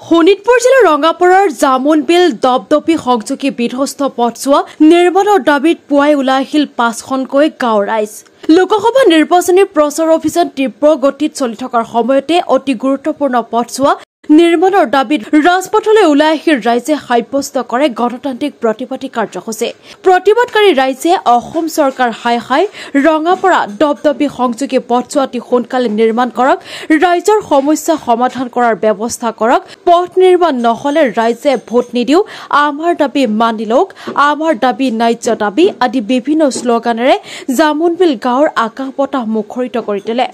শোণিতপুৰ জিলাৰ ৰঙাপাৰাৰ জামুনবিল দপদপি সংযোগী বিধ্বস্ত পথছোৱা নিৰ্মাণৰ দাবীত পুৱাই ওলাই আহিল ৫খনকৈ গাঁৱৰ ৰাইজ। লোকসভা নিৰ্বাচনী প্ৰচাৰ অভিযান তীব্ৰ গতিত চলি থকাৰ সময়তে অতি গুৰুত্বপূৰ্ণ পথছোৱা নিৰ্মাণৰ দাবীত ৰাজপথলৈ ওলাই আহি ৰাইজে সাব্যস্ত কৰে গণতান্ত্ৰিক প্ৰতিবাদী কাৰ্যসূচী। প্ৰতিবাদকাৰী ৰাইজে অসম চৰকাৰ হাই হাই ৰঙাপাৰা দপদপি সংযোগী পথছোৱাটি সোনকালে নিৰ্মাণ কৰক, ৰাইজৰ সমস্যা সমাধান কৰাৰ ব্যৱস্থা কৰক, পথ নিৰ্মাণ নহলে ৰাইজে ভোট নিদিও, আমাৰ দাবী মানি লওক, আমাৰ দাবী ন্যায্য দাবী আদি বিভিন্ন শ্লোগানেৰে জামুনবিল গাঁৱৰ আকাশ বতাহ মুখৰিত কৰি তোলে।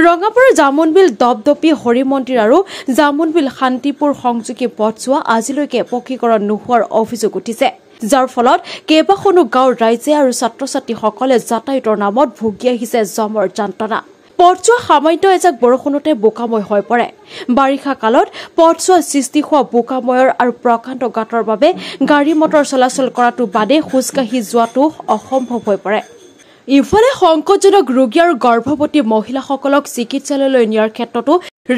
ৰঙাপাৰা জামুনবিল দপদপি হৰি মন্দিৰ আৰু জামুনবিল শান্তিপুৰ সংযোগী পথছোৱা আজিলৈকে পকীকৰণ নোহোৱাৰ অভিযোগ উঠিছে, যাৰ ফলত কেইবাখনো গাঁৱৰ ৰাইজে আৰু ছাত্ৰ ছাত্ৰীসকলে যাতায়াতৰ নামত ভুগি আহিছে জমৰ যন্ত্ৰণা। পথছোৱা সামান্য এজাক বৰষুণতে বোকাময় হৈ পৰে। বাৰিষা কালত পথছোৱা সৃষ্টি হোৱা বোকাময়ৰ আৰু প্ৰকাণ্ড গাঁতৰ বাবে গাড়ী মটৰ চলাচল কৰাটো বাদে খোজকাঢ়ি যোৱাটো অসম্ভৱ হৈ পৰে। ইফালে সংকটজনক ৰোগী আৰু গৰ্ভৱতী মহিলাসকলক চিকিৎসালয়লৈ নিয়াৰ ক্ষেত্ৰতো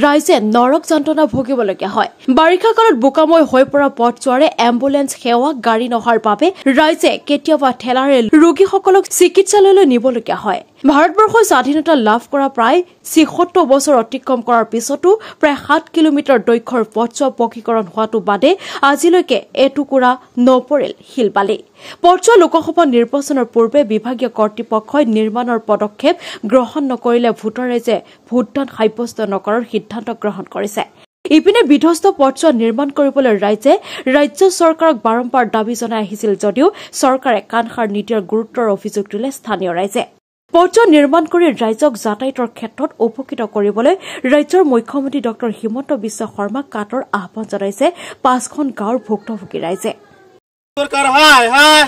ৰাইজে নৰক যন্ত্ৰণা ভুগিবলগীয়া হয়। বাৰিষা কালত বোকাময় হৈ পৰা পথছোৱাৰে এম্বুলেন্স সেৱা গাড়ী নহাৰ বাবে ৰাইজে কেতিয়াবা ঠেলাৰে ৰোগীসকলক চিকিৎসালয়লৈ নিবলগীয়া হয়। ভাৰতবৰ্ষৰ স্বাধীনতা লাভ কৰা প্ৰায় ৭৬ বছৰ অতিক্ৰম কৰাৰ পিছতো প্ৰায় ৭ কিলোমিটাৰ দৈৰ্ঘ্যৰ পথছোৱা পকীকৰণ হোৱাটো বাদে আজিলৈকে এটুকুৰা নপৰিল শিলবালি। পথছোৱা লোকসভা নিৰ্বাচনৰ পূৰ্বে বিভাগীয় কৰ্তৃপক্ষই নিৰ্মাণৰ পদক্ষেপ গ্ৰহণ নকৰিলে ভোটাৰ ৰাইজে ভোটদান সাব্যস্ত নকৰাৰ সিদ্ধান্ত গ্ৰহণ কৰিছে। ইপিনে বিধ্বস্ত পথছোৱা নিৰ্মাণ কৰিবলৈ ৰাইজে ৰাজ্য চৰকাৰক বাৰম্বাৰ দাবী জনাই আহিছিল যদিও চৰকাৰে কাণসাৰ নিদিয়াৰ গুৰুতৰ অভিযোগ তোলে স্থানীয় ৰাইজে। পথছোৱা নিৰ্মাণ কৰি ৰাইজক যাতায়াতৰ ক্ষেত্ৰত উপকৃত কৰিবলৈ ৰাজ্যৰ মুখ্যমন্ত্ৰী ড হিমন্ত বিশ্ব শৰ্মাক কাটৰ আহ্বান জনাইছে ৫খন গাঁৱৰ ভুক্তভোগী ৰাইজে। सरकार हाय हाय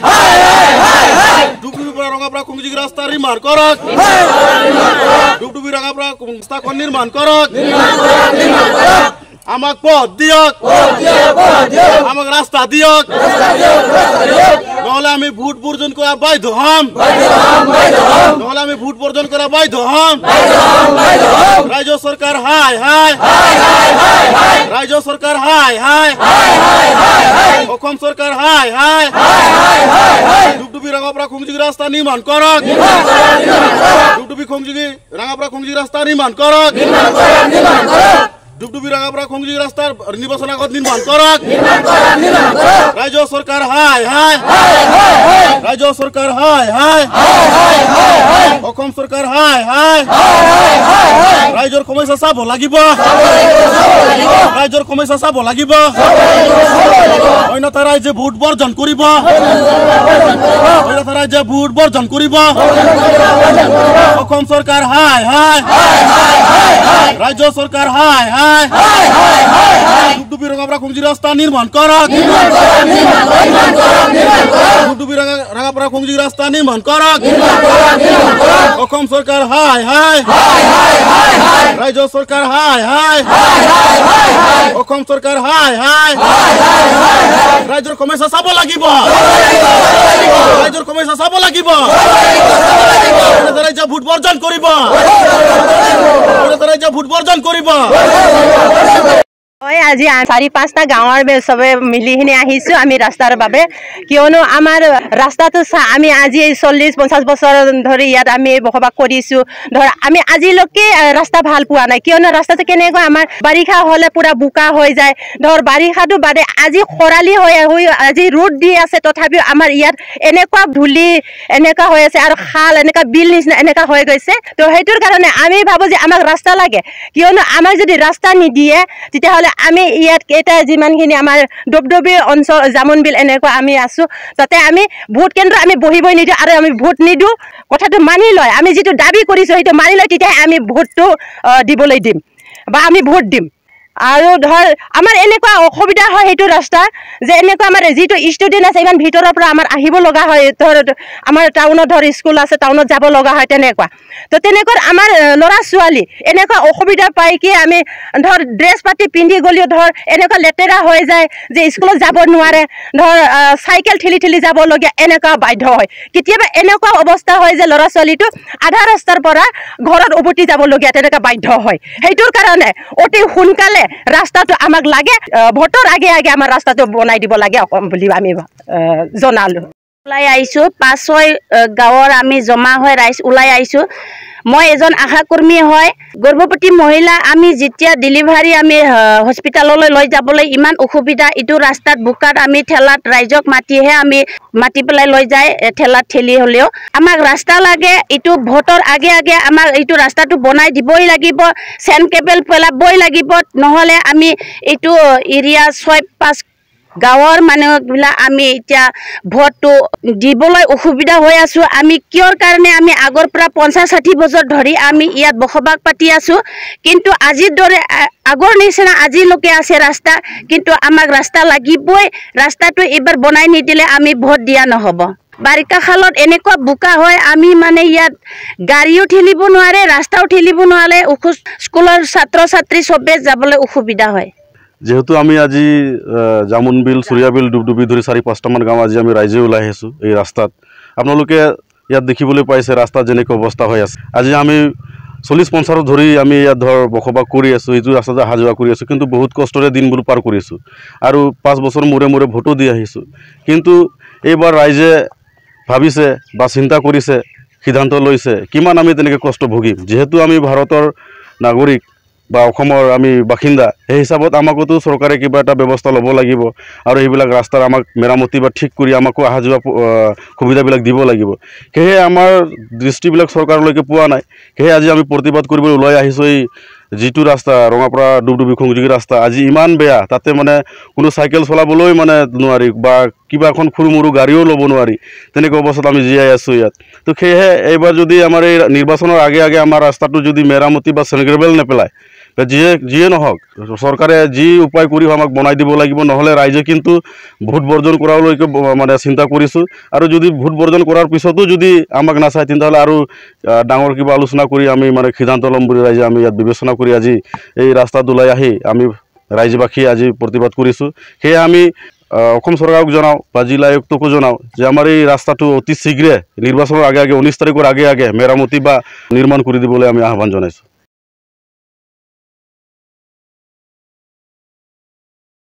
डुबडुबी रंगापारा खुंगजिग रास्ता निर्माण करक, डुबडुबी रंगापारा रास्ता निर्माण करक, আমাক পথ দিয়ক, আমাক রাস্তা দিয়ক, নহলে আমি ভোট বর্জন করা বাধ্য হম, নহলে আমি ভোট বর্জন করা বাধ্য হম। রাজ্য সরকার হাই হাই, রাজ্য সরকার হাই হাই, অসম সরকার হাই হাই, ডুবডুবি রঙাপারা খুংজিগ রাস্তা নির্মাণ করক, ডুবডুবি খুংজিগি রঙাপারা খুংজিগ রাস্তা নির্মাণ করক, ডুবডুবি রঙাপারা খুংজিগ রাস্তার নির্বাচন আগত নির্মাণ করক। রাজ্য সরকার হাই হাই, রাজ্য সরকার হাই হাই, অসম সরকার হাই হাই, ৰাজ্যৰ সমস্যা চাব লাগিব, ৰাজ্যৰ সমস্যা চাব লাগিব, অন্যথা ৰাজ্যে ভোট বৰ্জন কৰিব, অন্যথা ৰাজ্যে ভোট বৰ্জন কৰিব। অসম চৰকাৰ হাই হাই, ৰাজ্য চৰকাৰ হাই হাই, ডুবডুবি ৰঙাপাৰা খুংজিগ ৰাস্তা নিৰ্মাণ কৰক, ডুবডুবি ৰঙাপাৰা খুংজিগ ৰাস্তা নিৰ্মাণ কৰক। অসম চৰকাৰ হাই হাই, ৰাজ্য চৰকাৰ হাই হাই, অসম চৰকাৰ হাই হাই, ৰাজ্যৰ সমস্যা চাব লাগিব, ৰাজ্যৰ সমস্যা চাব লাগিব, ৰাজ্য ভোট বৰ্জন কৰিব, ৰাজ্য ভোট বৰ্জন কৰিব। আজি ৪-৫টা গাঁৱৰ চবে মিলিখিনি আহিছো আমি ৰাস্তাৰ বাবে, কিয়নো আমাৰ ৰাস্তাটো আমি আজি ৪০-৫০ বছৰ ধৰি ইয়াত আমি বসবাস কৰিছো। ধৰ আমি আজিলৈকে ৰাস্তা ভাল পোৱা নাই, কিয়নো ৰাস্তাটো কেনেকুৱা আমাৰ বাৰিষা হলে পুৰা বোকা হৈ যায়। ধৰ বাৰিষাটো বাদে আজি খৰালি হৈ আজি ৰ'দ দি আছে, তথাপিও আমাৰ ইয়াত এনেকুৱা ধূলি এনেকুৱা হৈ আছে আৰু খাল এনেকুৱা বিল নিচিনা এনেকুৱা হৈ গৈছে। তো সেইটোৰ কাৰণে আমি ভাবো যে আমাক ৰাস্তা লাগে, কিয়নো আমাক যদি ৰাস্তা নিদিয়ে তেতিয়াহ'লে আমি ইয়াত কেইটা যিমানখিনি আমাৰ দপদপি অঞ্চল জামুনবিল এনেকুৱা আমি আছো, তাতে আমি ভোট কেন্দ্ৰ আমি বহিবই নিদিওঁ আৰু আমি ভোট নিদিওঁ। কথাটো মানি লয়, আমি যিটো দাবী কৰিছো সেইটো মানি লয়, তেতিয়াহে আমি ভোটটো দিবলৈ দিম বা আমি ভোট দিম। আৰু ধৰ আমাৰ এনেকুৱা অসুবিধা হয় সেইটো ৰাস্তা যে এনেকুৱা আমাৰ যিটো ষ্টুডেণ্ট আছে ইমান ভিতৰৰ পৰা আমাৰ আহিব লগা হয়, ধৰ আমাৰ টাউনত ধৰ স্কুল আছে টাউনত যাব লগা হয় তেনেকুৱা। তো তেনেকুৱা আমাৰ ল'ৰা ছোৱালী এনেকুৱা অসুবিধা পাই কি আমি ধৰ ড্ৰেছ পাতি পিন্ধি গ'লেও ধৰ এনেকুৱা লেতেৰা হৈ যায় যে স্কুলত যাব নোৱাৰে, ধৰ চাইকেল ঠেলি ঠেলি যাবলগীয়া এনেকুৱা বাধ্য হয়। কেতিয়াবা এনেকুৱা অৱস্থা হয় যে ল'ৰা ছোৱালীটো আধা ৰাস্তাৰ পৰা ঘৰত উভতি যাবলগীয়া তেনেকুৱা বাধ্য হয়। সেইটোৰ কাৰণে অতি সোনকালে নহ'লে ৰাস্তাটো আমাক লাগে ভোটৰ আগে আগে আমাৰ ৰাস্তাটো বনাই দিব লাগে বুলি আমি জনালোঁ। ওলাই আহিছোঁ 5-6 গাঁৱৰ আমি জমা হৈ ৰাইজ ওলাই আহিছোঁ। মই এজন আশাকৰ্মী হয়। গৰ্ভৱতী মহিলা আমি যেতিয়া ডেলিভাৰী আমি হস্পিটেললৈ লৈ যাবলৈ ইমান অসুবিধা, এইটো ৰাস্তাত বোকাত আমি ঠেলাত ৰাইজক মাতি পেলাই লৈ যায়, ঠেলাত ঠেলি হ'লেও আমাক ৰাস্তা লাগে। এইটো ভোটৰ আগে আগে আমাক এইটো ৰাস্তাটো বনাই দিবই লাগিব, চেন কেবল পেলাবই লাগিব, নহ'লে আমি এইটো এৰিয়া 6-5 গাঁৱৰ মানুহবিলাক আমি এতিয়া ভোটটো দিবলৈ অসুবিধা হৈ আছোঁ। আমি কিয়ৰ কাৰণে আমি আগৰ পৰা 50-60 বছৰ ধৰি আমি ইয়াত বসবাস পাতি আছোঁ, কিন্তু আজিৰ দৰে আগৰ নিচিনা আজিলৈকে আছে ৰাস্তা, কিন্তু আমাক ৰাস্তা লাগিবই। ৰাস্তাটো এইবাৰ বনাই নিদিলে আমি ভোট দিয়া নহ'ব। বাৰিষা কালত এনেকুৱা বোকা হয়, আমি মানে ইয়াত গাড়ীও ঠেলিব নোৱাৰে, ৰাস্তাও ঠেলিব নোৱাৰে, স্কুলৰ ছাত্ৰ ছাত্ৰী চবে যাবলৈ অসুবিধা হয়। যেহেতু আমি আজি জামুনবিল, চুৰিয়াবিল, ডুবডুবি ধৰি 4-5টামান গাঁও আজি আমি ৰাইজে ওলাই আহিছোঁ এই ৰাস্তাত। আপোনালোকে ইয়াত দেখিবলৈ পাইছে ৰাস্তাত যেনেকৈ অৱস্থা হৈ আছে। আজি আমি 40-50 ধৰি আমি ইয়াত বসবাস কৰি আছোঁ, এইটো ৰাস্তাতে অহা যোৱা কৰি আছোঁ, কিন্তু বহুত কষ্টৰে দিনবোৰ পাৰ কৰিছোঁ আৰু 5 বছৰ মূৰে মূৰে ভোটো দি আহিছোঁ। কিন্তু এইবাৰ ৰাইজে ভাবিছে বা চিন্তা কৰিছে, সিদ্ধান্ত লৈছে কিমান আমি তেনেকৈ কষ্ট ভুগিম। যিহেতু আমি ভাৰতৰ নাগৰিক বা অসমৰ আমি বাসিন্দা, সেই হিচাপত আমাকতো চৰকাৰে কিবা এটা ব্যৱস্থা ল'ব লাগিব আৰু এইবিলাক ৰাস্তাৰ আমাক মেৰামতি বা ঠিক কৰি আমাকো অহা যোৱা সুবিধাবিলাক দিব লাগিব। সেয়ে আমাৰ দৃষ্টিবিলাক চৰকাৰলৈকে পোৱা নাই। সেয়ে আজি আমি প্ৰতিবাদ কৰিবলৈ ওলাই আহিছোঁ। এই যিটো ৰাস্তা ৰঙাপাৰা ডুবডুবি সংযোগী ৰাস্তা আজি ইমান বেয়া, তাতে মানে কোনো চাইকেল চলাবলৈ মানে নোৱাৰি বা কিবা এখন সৰু মৰু গাড়ীও ল'ব নোৱাৰি, তেনেকুৱা অৱস্থাত আমি জীয়াই আছোঁ ইয়াত। তো সেয়েহে এইবাৰ যদি আমাৰ এই নিৰ্বাচনৰ আগে আগে আমাৰ ৰাস্তাটো যদি মেৰামতি বা চেনগ্ৰেবেল নেপেলায়, যিয়ে নহওক চৰকাৰে যি উপায় কৰি আমাক বনাই দিব লাগিব, নহ'লে ৰাইজে কিন্তু ভোট বৰ্জন কৰালৈকে মানে চিন্তা কৰিছোঁ। আৰু যদি ভোট বৰ্জন কৰাৰ পিছতো যদি আমাক নাচায়, তেতিয়াহ'লে আৰু ডাঙৰ কিবা আলোচনা কৰি আমি মানে সিদ্ধান্ত ল'ম বুলি ৰাইজে আমি ইয়াত বিবেচনা কৰি আজি এই ৰাস্তাত ওলাই আহি আমি ৰাইজবাসী আজি প্ৰতিবাদ কৰিছোঁ। সেয়ে আমি অসম চৰকাৰক জনাওঁ বা জিলা আয়ুক্তকো জনাওঁ যে আমাৰ এই ৰাস্তাটো অতি শীঘ্ৰে নিৰ্বাচনৰ আগে আগে 19 তাৰিখৰ আগে আগে মেৰামতি বা নিৰ্মাণ কৰি দিবলৈ আমি আহ্বান জনাইছোঁ।